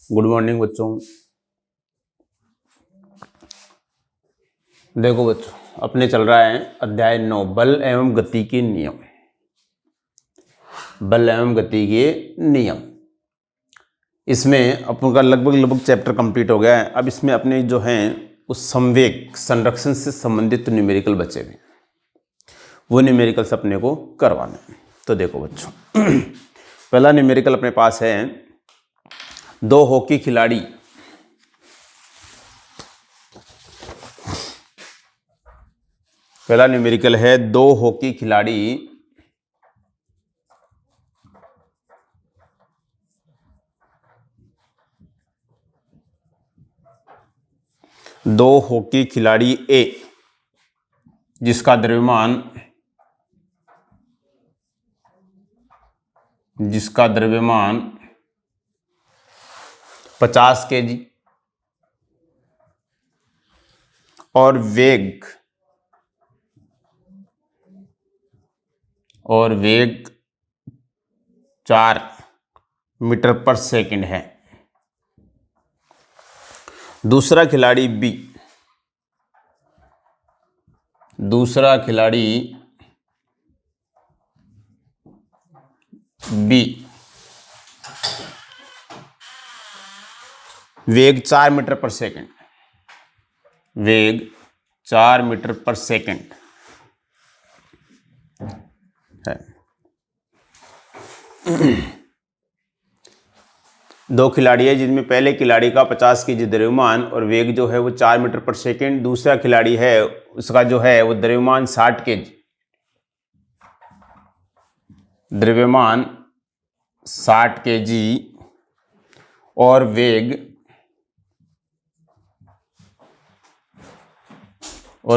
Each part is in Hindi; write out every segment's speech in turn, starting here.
गुड मॉर्निंग बच्चों। देखो बच्चों, अपने चल रहा है अध्याय 9 बल एवं गति के नियम। बल एवं गति के नियम, इसमें अपन का लगभग चैप्टर कंप्लीट हो गया है। अब इसमें अपने जो हैं उस संवेग संरक्षण से संबंधित न्यूमेरिकल बचे हुए, वो न्यूमेरिकल्स अपने को करवाना है। तो देखो बच्चों, पहला न्यूमेरिकल अपने पास है दो हॉकी खिलाड़ी पहला न्यूमेरिकल है दो हॉकी खिलाड़ी ए जिसका द्रव्यमान 50 kg और वेग 4 मीटर पर सेकंड है। दूसरा खिलाड़ी बी वेग 4 मीटर पर सेकंड है। दो खिलाड़ी है जिनमें पहले खिलाड़ी का 50 kg द्रव्यमान और वेग जो है वो 4 मीटर पर सेकंड, दूसरा खिलाड़ी है उसका जो है वो द्रव्यमान 60 kg और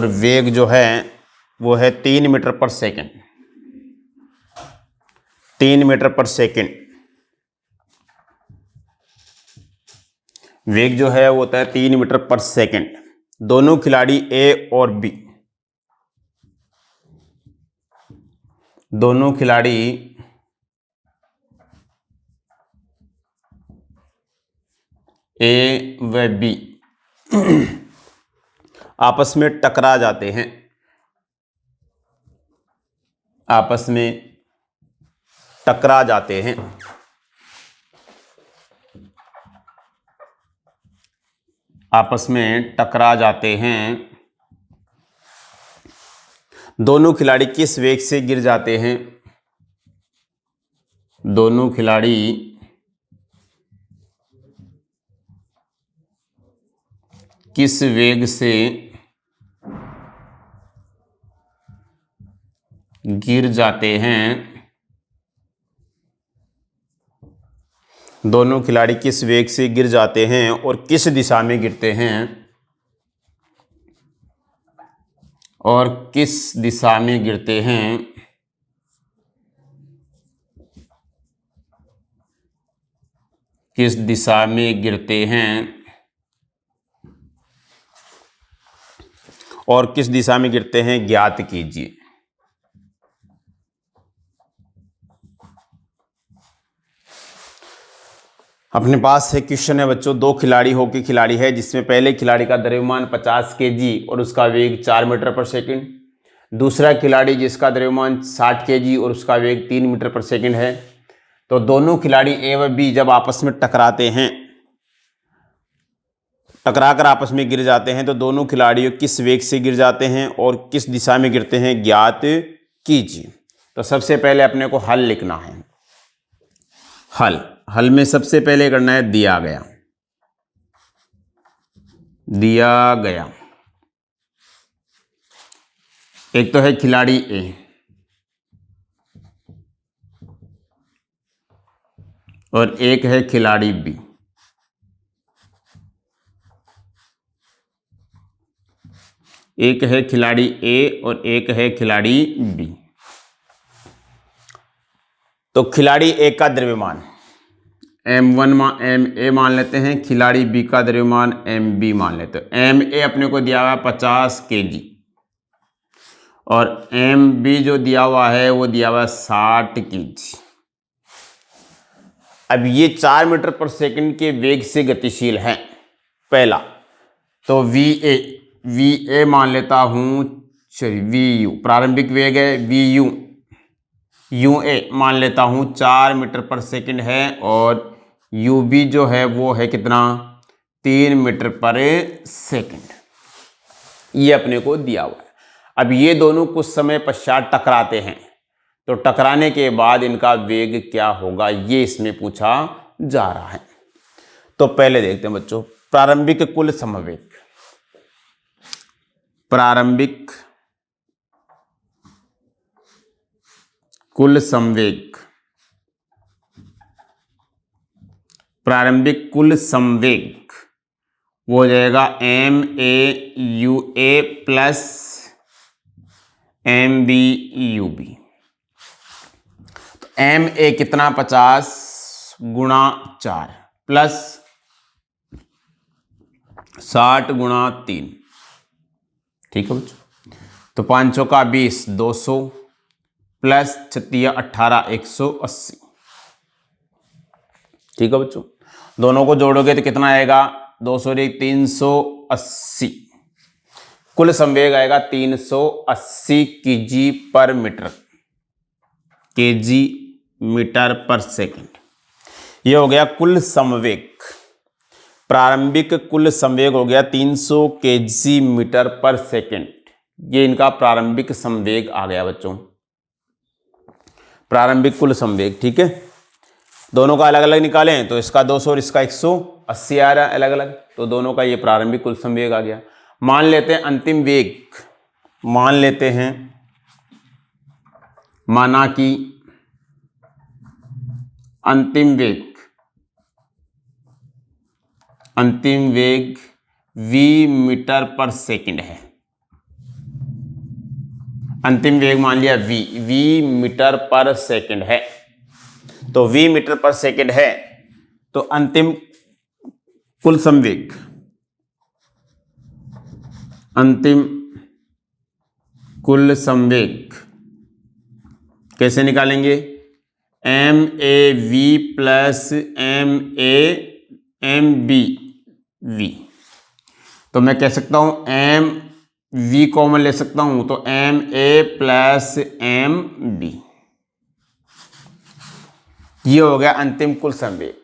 वेग जो है वो है 3 मीटर पर सेकंड। वेग जो है वो होता है 3 मीटर पर सेकंड। दोनों खिलाड़ी ए और बी ए व बी आपस में टकरा जाते हैं। आपस में टकरा जाते हैं। दोनों खिलाड़ी किस वेग से गिर जाते हैं? दोनों खिलाड़ी किस वेग से गिर जाते हैं? दोनों खिलाड़ी किस वेग से गिर जाते हैं और किस दिशा में गिरते हैं? और किस दिशा में गिरते हैं ज्ञात कीजिए। अपने पास है क्वेश्चन है बच्चों, दो खिलाड़ी हॉकी खिलाड़ी है जिसमें पहले खिलाड़ी का द्रव्यमान 50 kg और उसका वेग 4 मीटर पर सेकंड, दूसरा खिलाड़ी जिसका द्रव्यमान 60 kg और उसका वेग 3 मीटर पर सेकंड है। तो दोनों खिलाड़ी ए व बी जब आपस में टकराकर आपस में गिर जाते हैं तो दोनोों खिलाड़ियों किस वेग से गिर जाते हैं और किस दिशा में गिरते हैं ज्ञात कीजिए। तो सबसे पहले अपने को हल लिखना है। हल में सबसे पहले करना है दिया गया। एक तो है खिलाड़ी ए और एक है खिलाड़ी बी। एक है खिलाड़ी ए और एक है खिलाड़ी बी। तो खिलाड़ी ए का द्रव्यमान M मान लेते हैं, खिलाड़ी बी का द्रव्यमान MB मान लेते हैं। MA अपने को दिया हुआ है 50 kg और MB जो दिया हुआ है वो दिया हुआ है 60 kg। अब ये 4 मीटर पर सेकंड के वेग से गतिशील हैं। पहला तो वी ए मान लेता हूँ, चलिए वी यू प्रारंभिक वेग है, वी यू ए मान लेता हूँ 4 मीटर पर सेकंड है, और यू बी जो है वो है कितना, 3 मीटर पर सेकंड। ये अपने को दिया हुआ है। अब ये दोनों कुछ समय पश्चात टकराते हैं, तो टकराने के बाद इनका वेग क्या होगा, ये इसमें पूछा जा रहा है। तो पहले देखते हैं बच्चों, प्रारंभिक कुल समवेग। प्रारंभिक कुल संवेग, प्रारंभिक कुल संवेग वो हो जाएगा M A U A plus M B U B. तो एम ए कितना 50 गुणा 4 प्लस 60 गुणा 3, ठीक है बच्चों। तो 500 का 20 200 प्लस 36 18 180, ठीक है बच्चों। दोनों को जोड़ोगे तो कितना आएगा, 200 380। कुल संवेग आएगा 380 केजी पर मीटर, केजी मीटर पर सेकंड। ये हो गया कुल संवेग। प्रारंभिक कुल संवेग हो गया 300 केजी मीटर पर सेकंड। ये इनका प्रारंभिक संवेग आ गया बच्चों, प्रारंभिक कुल संवेग, ठीक है। दोनों का अलग अलग निकालें तो इसका 200 और इसका 180 आ रहा है अलग अलग, तो दोनों का ये प्रारंभिक कुल संवेग आ गया। मान लेते हैं अंतिम वेग, मान लेते हैं, माना कि अंतिम वेग v मीटर पर सेकंड है। अंतिम वेग मान लिया v मीटर पर सेकंड है। तो v मीटर पर सेकंड है, तो अंतिम कुल संवेग, अंतिम कुल संवेग कैसे निकालेंगे, M A V plus M A M B V. तो मैं कह सकता हूं एम वी कॉमन ले सकता हूं, तो M A plus M B, ये हो गया अंतिम कुल संवेग।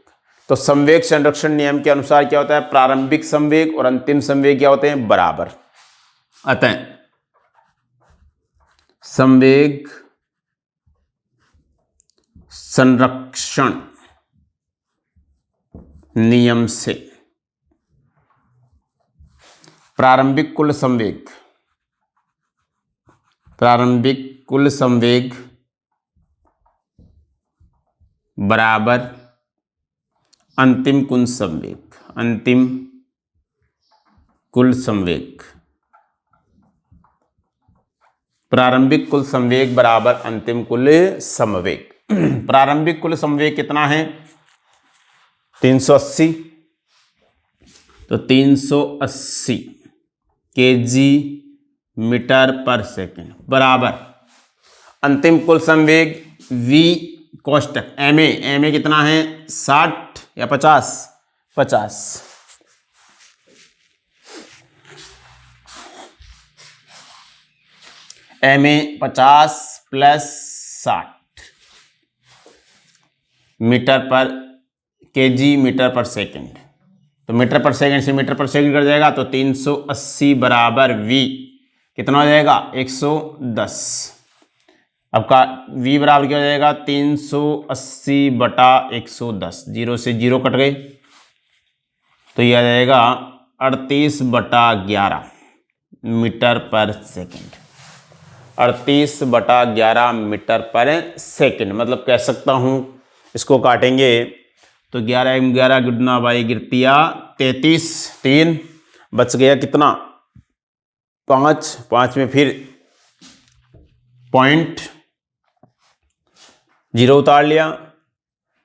तो संवेग संरक्षण नियम के अनुसार क्या होता है, प्रारंभिक संवेग और अंतिम संवेग क्या होते हैं, बराबर। अतः संवेग संरक्षण नियम से प्रारंभिक कुल संवेग बराबर अंतिम कुल संवेग, प्रारंभिक कुल संवेग बराबर अंतिम कुल समवेग। प्रारंभिक कुल संवेग कितना है, 380, तो 380 केजी मीटर पर सेकंड बराबर अंतिम कुल संवेग v कोष्टक एम ए कितना है, 60 या 50, एम ए 50 प्लस 60 मीटर पर केजी मीटर पर सेकंड। तो मीटर पर सेकंड से मीटर पर सेकंड कर जाएगा, तो 380 बराबर v कितना हो जाएगा, 110। अब का v बराबर क्या हो जाएगा, 380 बटा 110, 0 से 0 कट गए, तो यह आ जाएगा 38 बटा 11 मीटर पर सेकंड। 38 बटा 11 मीटर पर सेकंड, मतलब कह सकता हूं इसको काटेंगे तो 11 11 गुना बाई गिरतिया 33, 3 बच गया कितना, 5 में फिर पॉइंट 0 उतार लिया,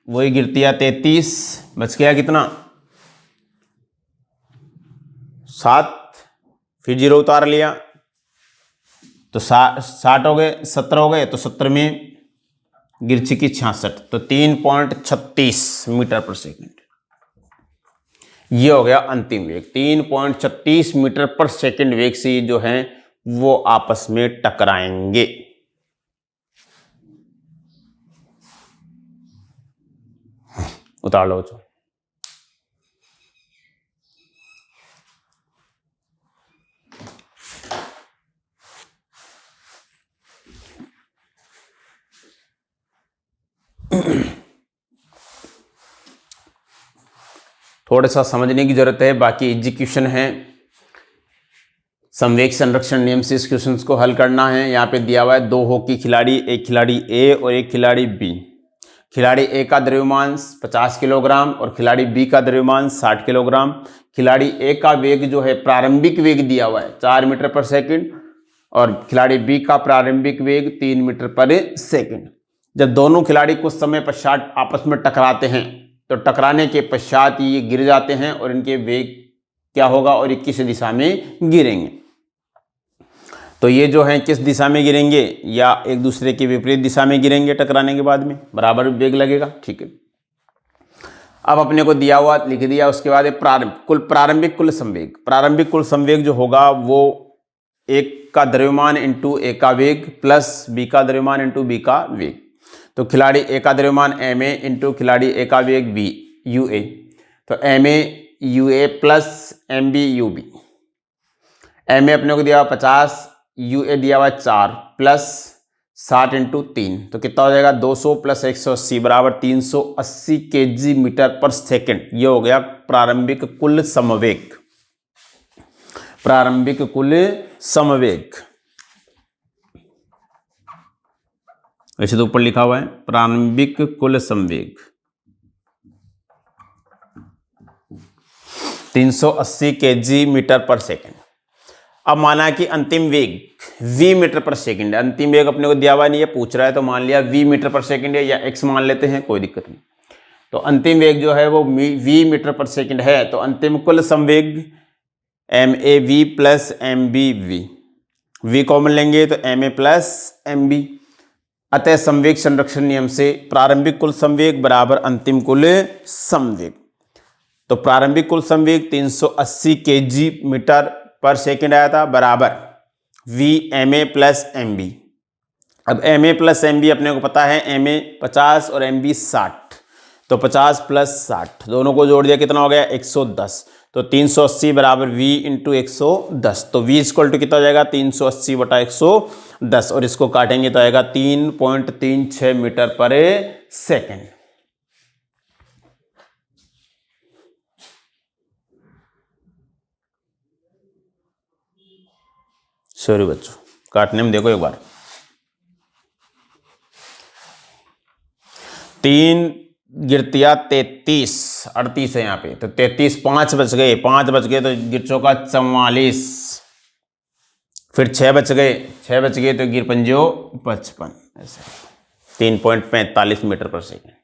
वही गिरतिया 33, बच गया कितना 7, फिर 0 उतार लिया तो 60 हो गए, 70 हो गए, तो 70 में गिरचिकी 66, तो 3.36 मीटर पर सेकंड। ये हो गया अंतिम वेग। 3.36 मीटर पर सेकंड वेग से जो है वो आपस में टकराएंगे। उतार लो बच्चों। थोड़ा सा समझने की जरूरत है, बाकी एग्जीक्यूशन है। संवेग संरक्षण नियम से इस क्वेश्चन को हल करना है। यहाँ पे दिया हुआ है 2 हॉकी खिलाड़ी, एक खिलाड़ी ए और एक खिलाड़ी बी। खिलाड़ी ए का द्रव्यमान 50 किलोग्राम और खिलाड़ी बी का द्रव्यमान 60 किलोग्राम। खिलाड़ी ए का वेग जो है, प्रारंभिक वेग दिया हुआ है 4 मीटर पर सेकंड और खिलाड़ी बी का प्रारंभिक वेग 3 मीटर पर सेकंड। जब दोनों खिलाड़ी कुछ समय पश्चात आपस में टकराते हैं तो टकराने के पश्चात ये गिर जाते हैं और इनके वेग क्या होगा और ये किस दिशा में गिरेंगे। तो ये जो है किस दिशा में गिरेंगे, या एक दूसरे के विपरीत दिशा में गिरेंगे टकराने के बाद में, बराबर वेग लगेगा। ठीक है, अब अपने को दिया हुआ लिख दिया। उसके बाद प्रारंभिक कुल संवेग। प्रारंभिक कुल संवेग जो होगा वो एक का द्रव्यमान इंटू ए का वेग प्लस बी का द्रव्यमान इंटू बी का वेग। तो खिलाड़ी ए का द्रव्यमान एम ए इंटू खिलाड़ी ए का वेग बी यू ए। तो M A U A plus M B U B. M A अपने को दिया हुआ 50, यू ए दिया हुआ 4 प्लस 60 इंटू 3, तो कितना हो जाएगा 200 प्लस 180 बराबर 380 केजी मीटर पर सेकंड। ये हो गया प्रारंभिक कुल समवेग। प्रारंभिक कुल समवेग, वैसे तो ऊपर लिखा हुआ है प्रारंभिक कुल संवेग 380 केजी मीटर पर सेकंड। अब माना कि अंतिम वेग v मीटर पर सेकंड है। अंतिम वेग अपने को दिया हुआ नहीं है, पूछ रहा है, तो मान लिया v मीटर पर सेकंड है या x मान लेते हैं, कोई दिक्कत नहीं। तो अंतिम वेग जो है वो v मीटर पर सेकंड है। तो अंतिम कुल संवेग M A V plus M B V, v common लेंगे तो M A plus M B. अतः संवेग संरक्षण नियम से प्रारंभिक कुल संवेग बराबर अंतिम कुल संवेग। तो प्रारंभिक कुल संवेग 380 केजी मीटर पर सेकंड आया था बराबर V M A plus M B. अब M A plus M B अपने को पता है, एम ए 50 और एम बी 60, तो 50 प्लस 60 दोनों को जोड़ दिया कितना हो गया 110। तो 380 बराबर v इंटू 110। तो v इक्वल टू कितना हो जाएगा 380 बटा 110 और इसको काटेंगे तो आएगा 3.36 मीटर पर सेकेंड। सॉरी बच्चों, काटने में देखो एक बार। 3 गिरतिया 33, 38 है यहाँ पे, तो 33, 5 बच गए, 5 बच गए तो गिर चौका 44, फिर 6 बच गए, 6 बच गए तो गिर पंजो 55, ऐसे 3.45 मीटर पर सेकेंड।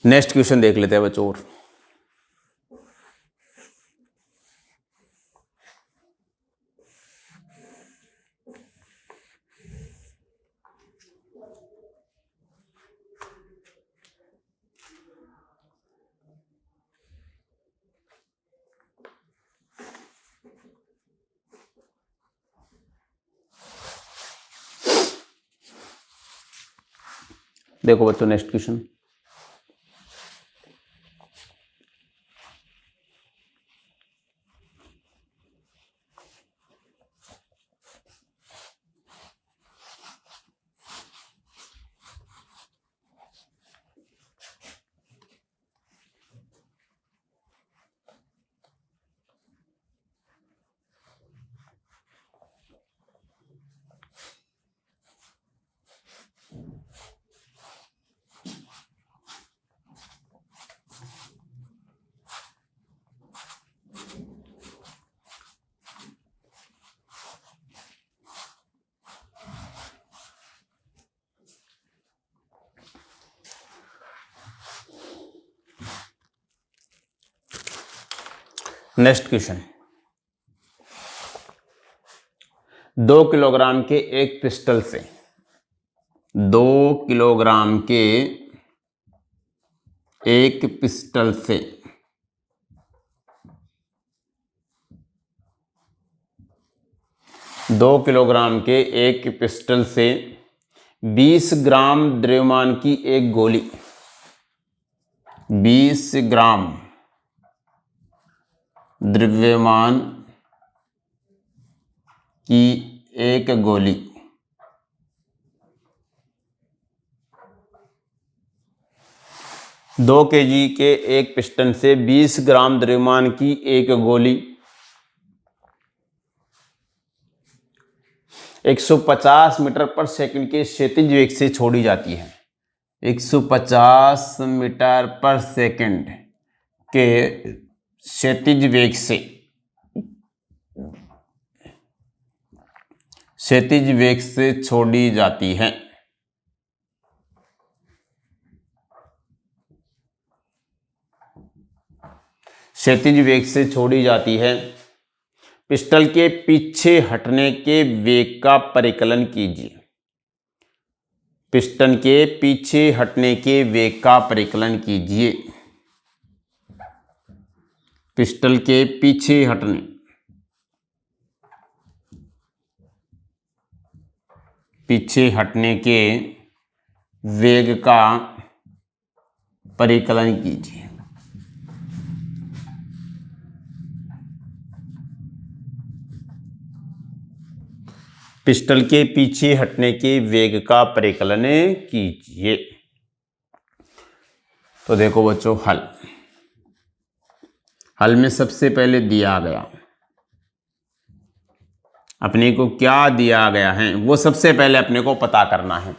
नेक्स्ट क्वेश्चन देख लेते हैं बच्चों। और देखो बच्चों next question. Next question, 2 kilogram के एक पिस्टल से 2 किलोग्राम के एक पिस्टल से 2 किलोग्राम के एक पिस्टल से 20 ग्राम द्रव्यमान की एक गोली, 20 ग्राम द्रव्यमान की एक गोली 2 केजी के एक पिस्टन से 20 ग्राम द्रव्यमान की एक गोली 150 मीटर पर सेकंड के क्षैतिज वेग से छोड़ी जाती है। 150 मीटर पर सेकंड के क्षैतिज वेग से छोड़ी जाती है। क्षैतिज वेग से छोड़ी जाती है। पिस्टल के पीछे हटने के वेग का परिकलन कीजिए। पिस्टन के पीछे हटने के वेग का परिकलन कीजिए। पिस्टल के पीछे हटने के वेग का परिकलन कीजिए। पिस्टल के पीछे हटने के वेग का परिकलन कीजिए। तो देखो बच्चों, हल में सबसे पहले दिया गया, अपने को क्या दिया गया है वो सबसे पहले अपने को पता करना है।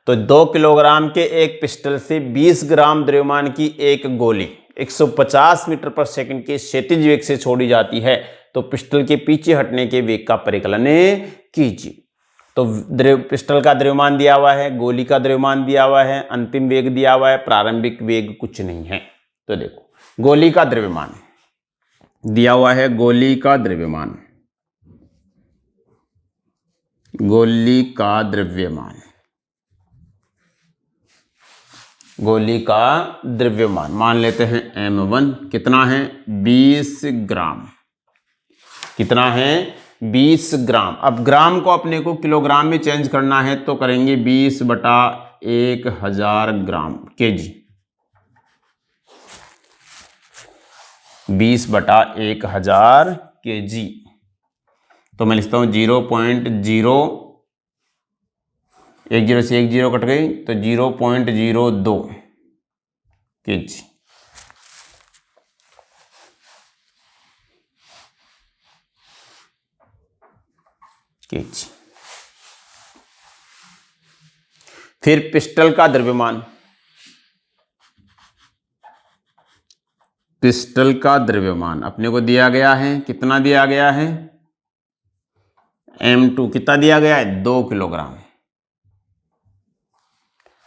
तो 2 किलोग्राम के एक पिस्टल से 20 ग्राम द्रव्यमान की एक गोली 150 मीटर पर सेकंड के क्षैतिज वेग से छोड़ी जाती है। तो पिस्टल के पीछे हटने के वेग का परिकलन कीजिए। तो पिस्टल का द्रव्यमान दिया हुआ है, गोली का द्रव्यमान दिया हुआ है, अंतिम वेग दिया हुआ है, प्रारंभिक वेग कुछ नहीं है। तो देखो, गोली का द्रव्यमान दिया हुआ है, गोली का द्रव्यमान मान लेते हैं m1 कितना है 20 ग्राम। कितना है 20 ग्राम। अब ग्राम को अपने को किलोग्राम में चेंज करना है तो करेंगे 20/1000 ग्राम केजी। 20/1000 केजी। तो मैं लिखता हूं 0.0, 10 से 1 0 कट गई तो 0.02 केजी। फिर पिस्टल का द्रव्यमान, अपने को दिया गया है, कितना दिया गया है m2 कितना दिया गया है 2 किलोग्राम।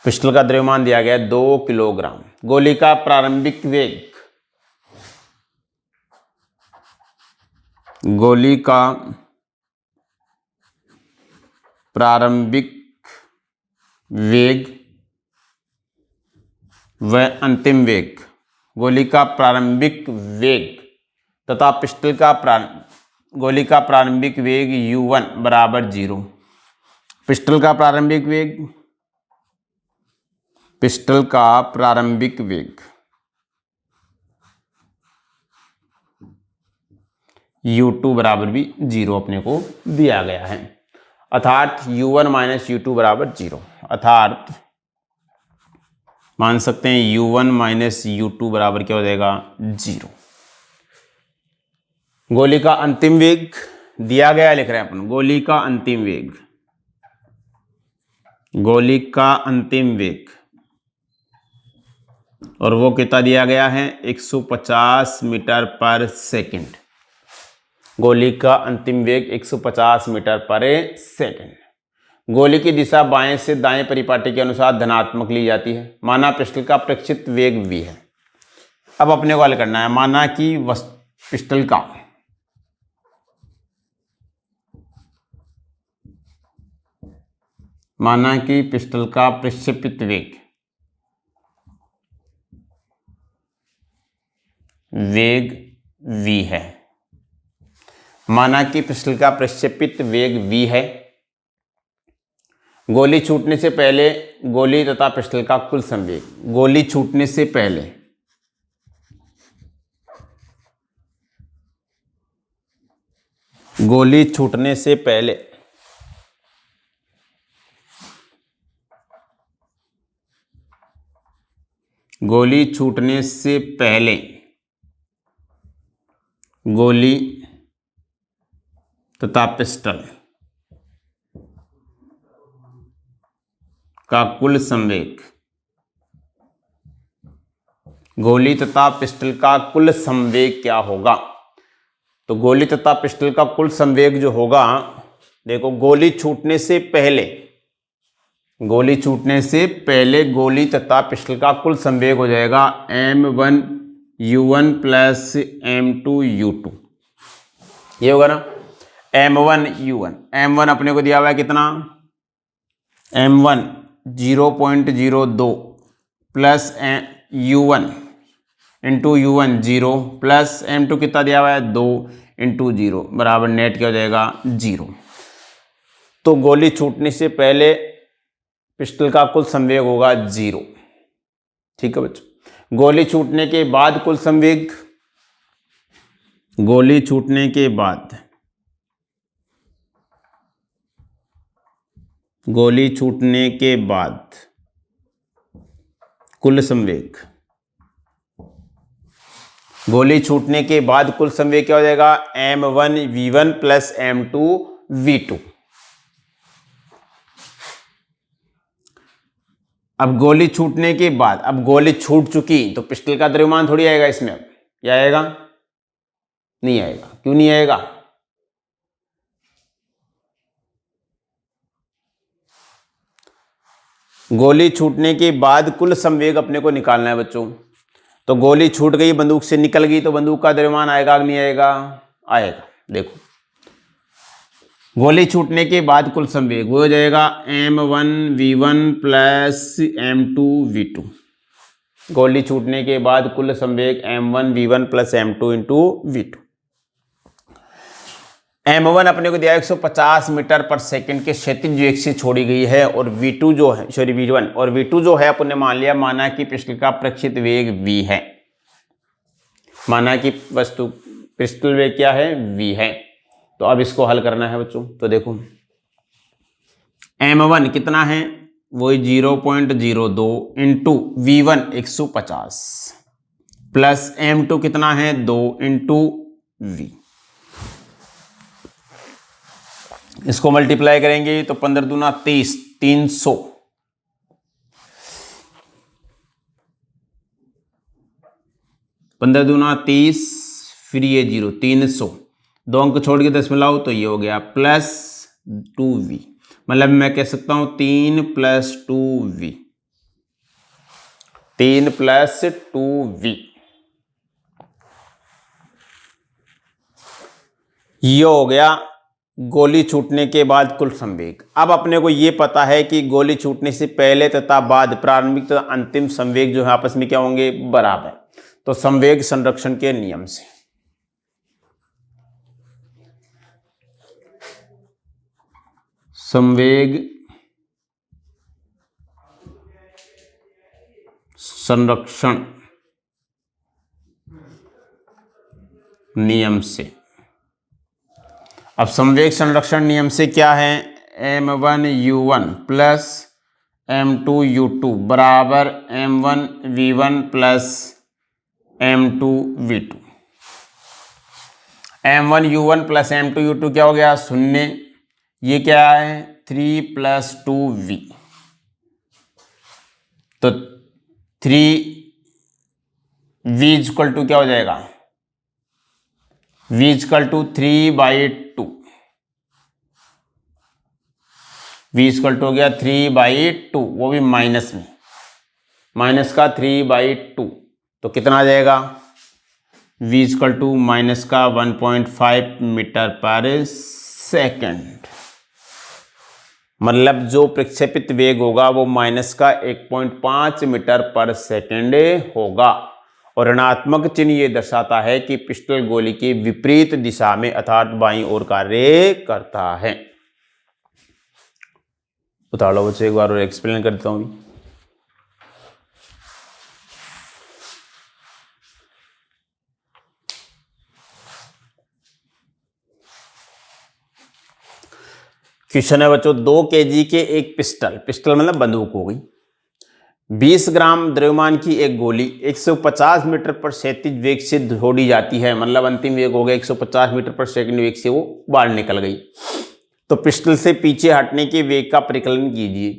पिस्टल का द्रव्यमान दिया गया है 2 किलोग्राम। गोली का प्रारंभिक वेग व अंतिम वेग, गोली का प्रारंभिक वेग तथा गोली का प्रारंभिक वेग u1 बराबर 0। पिस्टल का प्रारंभिक वेग u2 बराबर भी 0 अपने को दिया गया है। अर्थात u1 माइनस u2 बराबर 0। अर्थात मान सकते हैं u1 माइनस u2 बराबर क्या हो जाएगा 0। गोली का अंतिम वेग दिया गया, लिख रहे हैं अपन गोली का अंतिम वेग और वो कितना दिया गया है 150 मीटर पर सेकंड। गोली का अंतिम वेग 150 मीटर पर सेकंड। गोली की दिशा बाएं से दाएं परिपाटी के अनुसार धनात्मक ली जाती है। माना पिस्टल का अपेक्षित वेग v है। अब अपने को हल करना है। माना कि पिस्टल का माना कि पिस्टल का प्रक्षेपित वेग v है। माना कि पिस्टल का प्रक्षेपित वेग v है। गोली छूटने से पहले गोली तथा पिस्टल का कुल संवेग, गोली छूटने से पहले गोली छूटने से पहले गोली छूटने से पहले गोली तथा पिस्टल का कुल संवेग, गोली तथा पिस्टल का कुल संवेग क्या होगा? तो गोली तथा पिस्टल का कुल संवेग जो होगा, देखो गोली छूटने से पहले गोली गोली तथा पिस्टल का कुल संवेग हो जाएगा m1u1 प्लस m2u2। ये होगा ना m1u1। m1 अपने को दिया हुआ है कितना, m1 0.02 plus u1 into u1 0 plus m2 कितना दिया हुआ है 2 इंटू 0 बराबर नेट क्या हो जाएगा 0। तो गोली छूटने से पहले पिस्टल का कुल संवेग होगा 0। ठीक है बच्चों। गोली छूटने के बाद कुल संवेग, गोली छूटने के बाद कुल संवेग, गोली छूटने के बाद कुल संवेग क्या हो जाएगा m1v1 प्लस m2v2। अब गोली छूटने के बाद, अब गोली छूट चुकी तो पिस्टल का द्रव्यमान थोड़ी आएगा इसमें, क्या आएगा, नहीं आएगा। क्यों नहीं आएगा, गोली छूटने के बाद कुल संवेग अपने को निकालना है बच्चों। तो गोली छूट गई, बंदूक से निकल गई, तो बंदूक का द्रव्यमान आएगा कि नहीं आएगा, आएगा। देखो गोली छूटने के बाद कुल संवेग वो हो जाएगा m1v1 प्लस m2v2। गोली छूटने के बाद कुल संवेग m1v1 plus m2 into v2। m1 अपने को दिया 150 मीटर पर सेकंड के क्षैतिज वेग से छोड़ी गई है, और v2 जो है v1 और v2 जो है अपन ने मान लिया, माना कि पिस्टल का प्रक्षिप्त वेग v है, माना कि वस्तु पिस्टल वेग क्या है v है। तो अब इसको हल करना है बच्चों। तो देखो m1 कितना है, वही 0.02 इंटू v1 150 प्लस m2 कितना है 2 इंटू v। इसको मल्टीप्लाई करेंगे तो 15 दूना 30, 300। 15 दूना 30, फिर ये 0, 300। 2 अंक छोड़ के 10 मिलाओ तो ये हो गया प्लस 2v। मतलब मैं कह सकता हूं 3 प्लस 2v, 3 प्लस 2v। ये हो गया गोली छूटने के बाद कुल संवेग। अब अपने को ये पता है कि गोली छूटने से पहले तथा बाद प्रारंभिक तथा अंतिम संवेग जो है आपस में क्या होंगे, बराबर। तो संवेग संरक्षण के नियम से संवेग संरक्षण नियम से, अब संवेग संरक्षण नियम से क्या है, m1u1 प्लस m2u2 बराबर m1v1 plus m2v2। m1u1 plus m2u2 क्या हो गया, 0। ये क्या है 3 प्लस 2v। तो 3v इक्वल टू क्या हो जाएगा, v equal to 3/2। v equal to हो गया 3/2, वो भी माइनस में, माइनस का 3/2। तो कितना आ जाएगा, v इक्वल टू माइनस का 1.5 मीटर पर सेकेंड। मतलब जो प्रक्षेपित वेग होगा वो माइनस का 1.5 मीटर पर सेकंड होगा। और ऋणात्मक चिन्ह ये दर्शाता है कि पिस्टल गोली की विपरीत दिशा में अर्थात बाईं ओर कार्य करता है। बता लो बच्चों, एक बार और एक्सप्लेन कर देता हूं। क्वेश्चन है बच्चों, 2 kg के एक पिस्टल मतलब बंदूक हो गई, 20 ग्राम द्रव्यमान की एक गोली 150 मीटर पर क्षैतिज वेग से छोड़ी जाती है, मतलब अंतिम वेग हो गया 150 मीटर पर सेकंड वेग से वो बाहर निकल गई। तो पिस्टल से पीछे हटने के वेग का परिकलन कीजिए।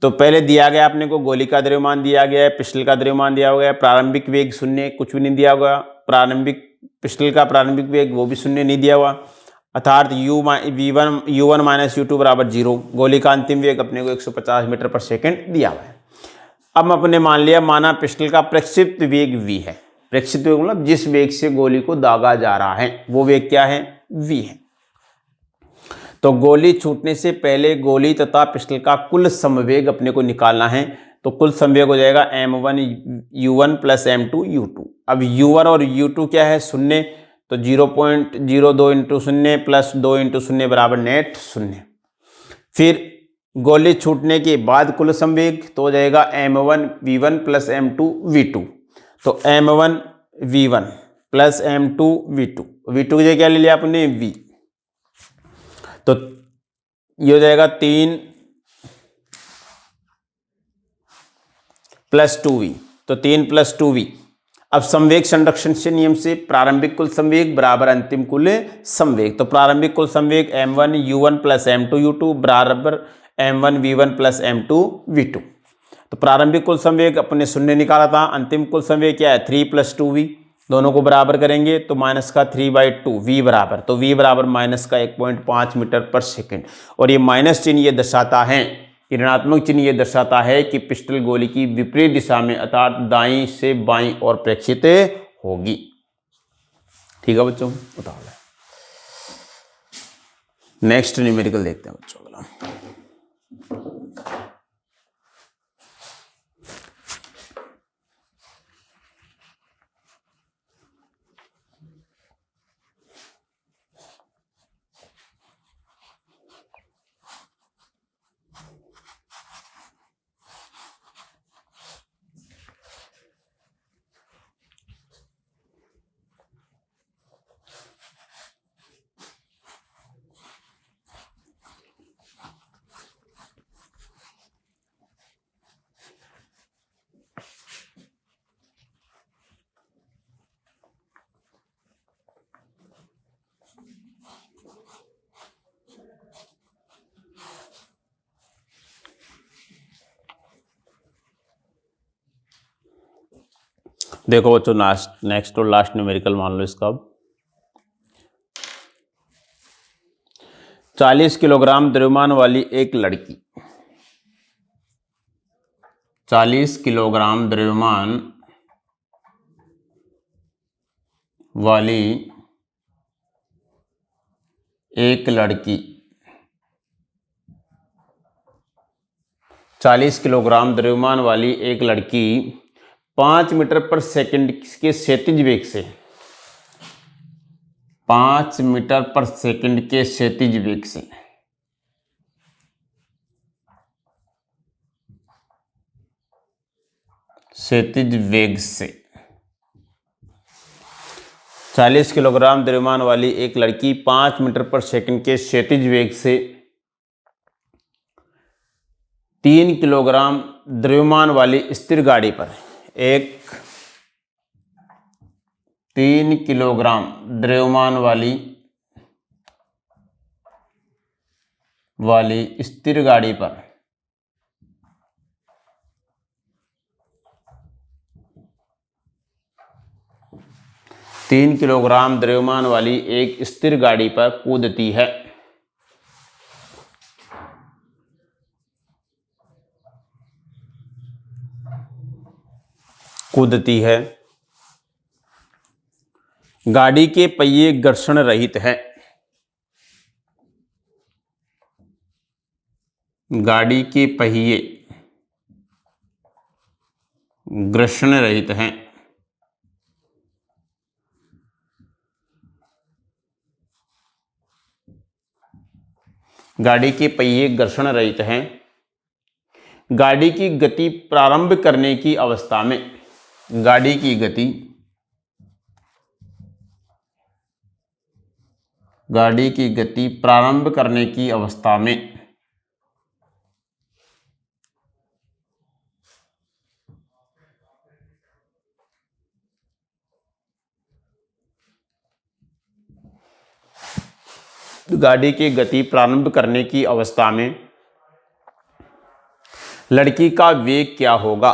तो पहले दिया गया अपने को गोली का द्रव्यमान दिया गया है, पिस्टल का द्रव्यमान दिया गया है, प्रारंभिक वेग शून्य, कुछ भी नहीं दिया हुआ। प्रारंभिक पिस्टल का प्रारंभिक वेग वो भी शून्य नहीं दिया हुआ, अर्थात u1 माइनस u2 बराबर 0। गोली का अंतिम वेग अपने को 150 मीटर पर सेकंड दिया हुआ है। अब अपने मान लिया, माना पिस्टल का प्रक्षिप्त वेग v है। प्रक्षिप्त वेग मतलब जिस वेग से गोली को दागा जा रहा है वो वेग क्या है, v है। तो गोली छूटने से पहले गोली तथा पिस्टल का कुल समवेग अपने को निकालना है। तो कुल समवेग हो जाएगा m1 u1 plus m2 u2। अब u1 और u2 क्या है, शून्य, तो 0.02 इंटू शून्य प्लस 2 इंटू शून्य बराबर नेट शून्य। फिर गोली छूटने के बाद कुल संवेग तो हो जाएगा m1 v1 plus m2 v2। तो m1 v1 plus m2 v2, v2 की जगह क्या ले लिया आपने v, तो ये हो जाएगा 3 प्लस 2v, तो 3 प्लस 2v। अब संवेग संरक्षण से नियम से प्रारंभिक कुल संवेग बराबर अंतिम कुल संवेग। तो प्रारंभिक कुल संवेग m1 u1 plus m2 u2 बराबर m1 v1 plus m2 v2। तो प्रारंभिक कुल संवेग अपने शून्य निकाला था, अंतिम कुल संवेग क्या है 3 प्लस 2v, दोनों को बराबर करेंगे तो माइनस का 3/2 v बराबर, तो v बराबर माइनस का 1.5 मीटर पर सेकंड। और ये माइनस चिन्ह ये दर्शाता है, ऋणात्मक चिन्ह ये दर्शाता है कि पिस्टल गोली की विपरीत दिशा में अर्थात दाईं से बाईं ओर प्रेक्षित होगी। ठीक है बच्चों, बताओ नेक्स्ट न्यूमेरिकल देखते हैं बच्चों। अगला देखो बच्चों, नेक्स्ट और लास्ट न्यूमेरिकल मान लो इसका। 40 किलोग्राम द्रव्यमान वाली एक लड़की, 40 किलोग्राम द्रव्यमान वाली एक लड़की, 40 किलोग्राम द्रव्यमान वाली एक लड़की 5 मीटर पर सेकंड के क्षैतिज वेग से, 5 मीटर पर सेकंड के क्षैतिज वेग से क्षैतिज वेग से 40 किलोग्राम द्रव्यमान वाली एक लड़की 5 मीटर पर सेकंड के क्षैतिज वेग से 3 किलोग्राम द्रव्यमान वाली स्थिर गाड़ी पर एक 3 किलोग्राम द्रव्यमान वाली स्थिर गाड़ी पर 3 किलोग्राम द्रव्यमान वाली एक स्थिर गाड़ी पर कूदती है। गाड़ी के पहिए घर्षण रहित हैं। गाड़ी के पहिए घर्षण रहित हैं। गाड़ी के पहिए घर्षण रहित हैं। गाड़ी की गति प्रारंभ करने की अवस्था में, गाड़ी की गति प्रारंभ करने की अवस्था में गाड़ी की गति प्रारंभ करने की अवस्था में लड़की का वेग क्या होगा?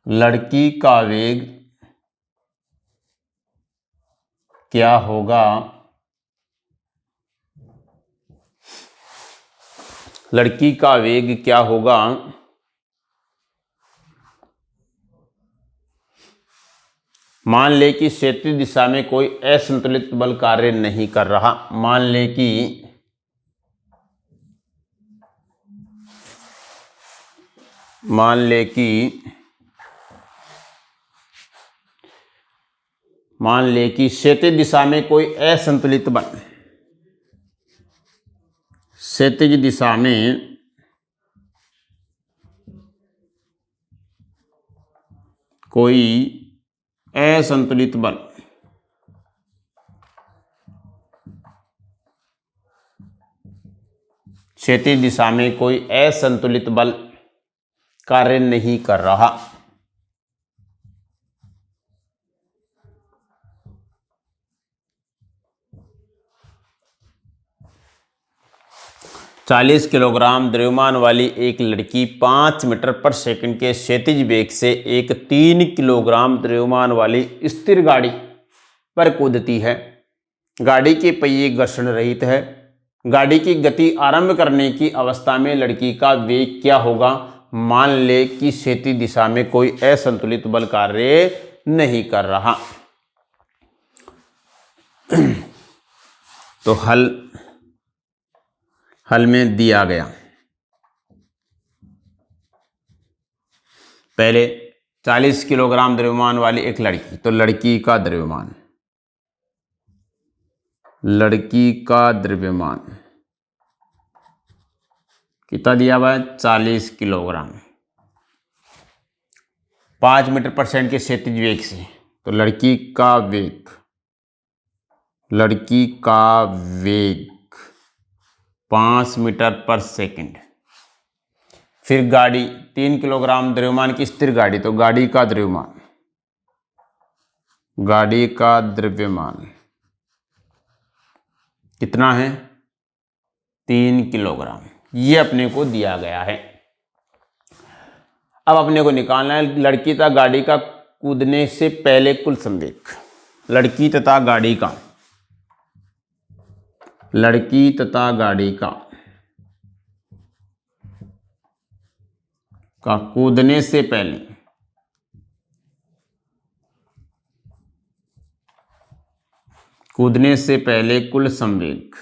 लड़की का वेग क्या होगा? लड़की का वेग क्या होगा? मान ले कि क्षैतिज दिशा में कोई असंतुलित बल कार्य नहीं कर रहा। मान ले कि क्षैतिज दिशा में कोई असंतुलित बल, क्षैतिज दिशा में कोई असंतुलित बल क्षैतिज दिशा में कोई असंतुलित बल कार्य नहीं कर रहा। चालीस किलोग्राम द्रव्यमान वाली एक लड़की 5 मीटर पर सेकंड के क्षैतिज वेग से एक 3 किलोग्राम द्रव्यमान वाली स्थिर गाड़ी पर कूदती है। गाड़ी के पहिए घर्षण रहित है। गाड़ी की गति आरंभ करने की अवस्था में लड़की का वेग क्या होगा? मान ले कि क्षैतिज दिशा में कोई असंतुलित बल कार्य नहीं कर रहा। तो हल में दिया गया, पहले 40 किलोग्राम द्रव्यमान वाली एक लड़की, तो लड़की का द्रव्यमान कितना दिया हुआ है? 40 किलोग्राम, 5 मीटर पर सेकंड के क्षैतिज वेग से, तो लड़की का वेग 5 मीटर पर सेकंड। फिर गाड़ी 3 किलोग्राम द्रव्यमान की स्थिर गाड़ी, तो गाड़ी का द्रव्यमान कितना है? 3 किलोग्राम। ये अपने को दिया गया है। अब अपने को निकालना है लड़की तथा गाड़ी का कूदने से पहले कुल संवेग। लड़की तथा गाड़ी का कूदने से पहले कुल संवेग।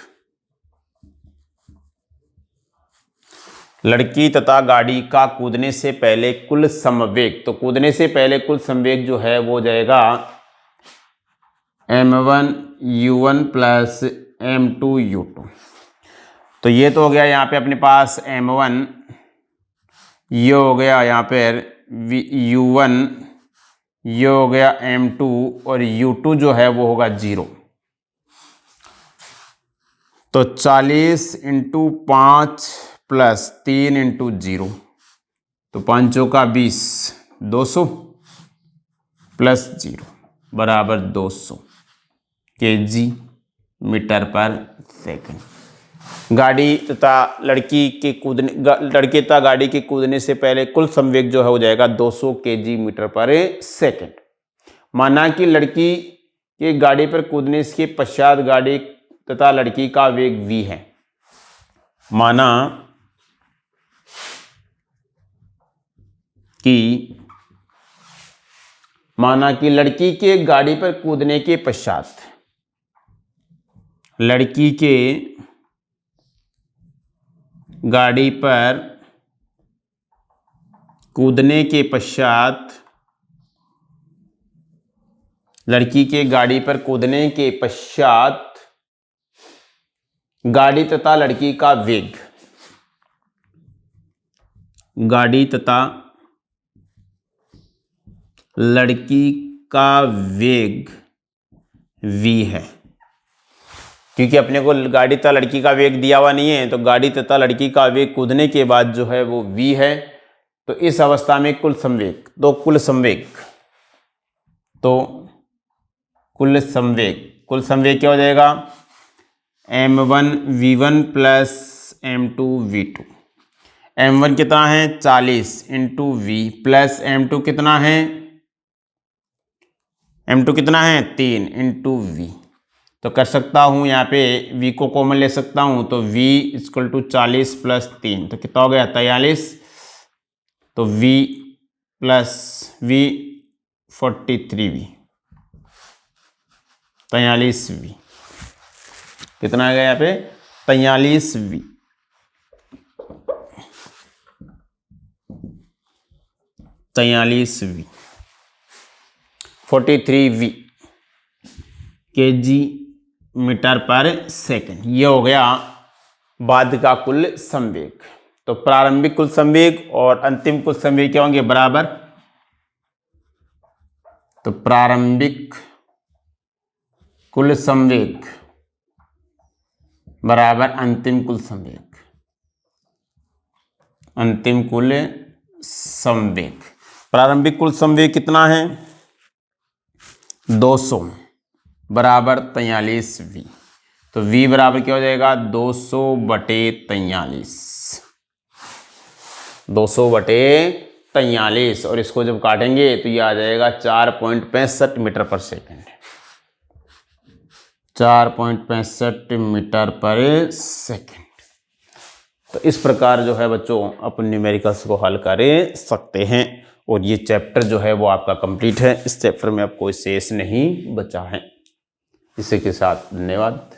लड़की तथा गाड़ी का कूदने से पहले कुल समवेग, तो कूदने से पहले कुल संवेग जो है वो जाएगा m1 u1 plus m2 u2। तो ये तो हो गया यहाँ पे अपने पास m1, ये हो गया यहाँ पर u1, ये हो गया m2 और u2 जो है वो होगा 0। तो 40 × 5 प्लस 3 × 0, तो 5 का 20, 200 प्लस 0 बराबर 200 kg मीटर पर सेकंड। गाड़ी तथा लड़के तथा गाड़ी के कूदने से पहले कुल संवेग जो है हो जाएगा 200 kg मीटर पर सेकंड। माना कि लड़की के गाड़ी पर कूदने के पश्चात गाड़ी तथा लड़की का वेग v है। माना कि लड़की के गाड़ी पर कूदने के पश्चात गाड़ी पर कूदने के पश्चात, लड़की के गाड़ी पर कूदने के पश्चात गाड़ी तथा लड़की का वेग, गाड़ी तथा लड़की का वेग v है। क्योंकि अपने को गाड़ी तथा लड़की का वेग दिया हुआ नहीं है, तो गाड़ी तथा लड़की का वेग कूदने के बाद जो है वो v है। तो इस अवस्था में कुल संवेग, कुल संवेग क्या हो जाएगा, m1 v1 plus m2 v2। m1 कितना है 40 इंटू v प्लस m2 कितना है, m2 कितना है 3 इंटू v। तो कर सकता हूँ यहाँ पे v को कॉमन ले सकता हूँ, तो v इक्वल टू 40 प्लस 3 तो कितना हो गया 43। तो v plus v 43v, 43v कितना आ गया यहाँ पे 43v। 43v kg मीटर पर सेकंड। ये हो गया बाद का कुल संवेग। तो प्रारंभिक कुल संवेग और अंतिम कुल संवेग क्या होंगे बराबर। तो प्रारंभिक कुल संवेग बराबर अंतिम कुल संवेग, अंतिम कुल संवेग। प्रारंभिक कुल संवेग कितना है 200 बराबर 43v। तो v बराबर क्या हो जाएगा 200/43, 200/43। और इसको जब काटेंगे तो ये आ जाएगा 4.65 मीटर पर सेकंड, 4.65 मीटर पर सेकंड। तो इस प्रकार जो है बच्चों अपन न्यूमेरिकल्स को हल कर सकते हैं। और ये चैप्टर जो है वो आपका कंप्लीट है। इस चैप्टर में अब कोई शेष नहीं बचा है। इसी के साथ धन्यवाद।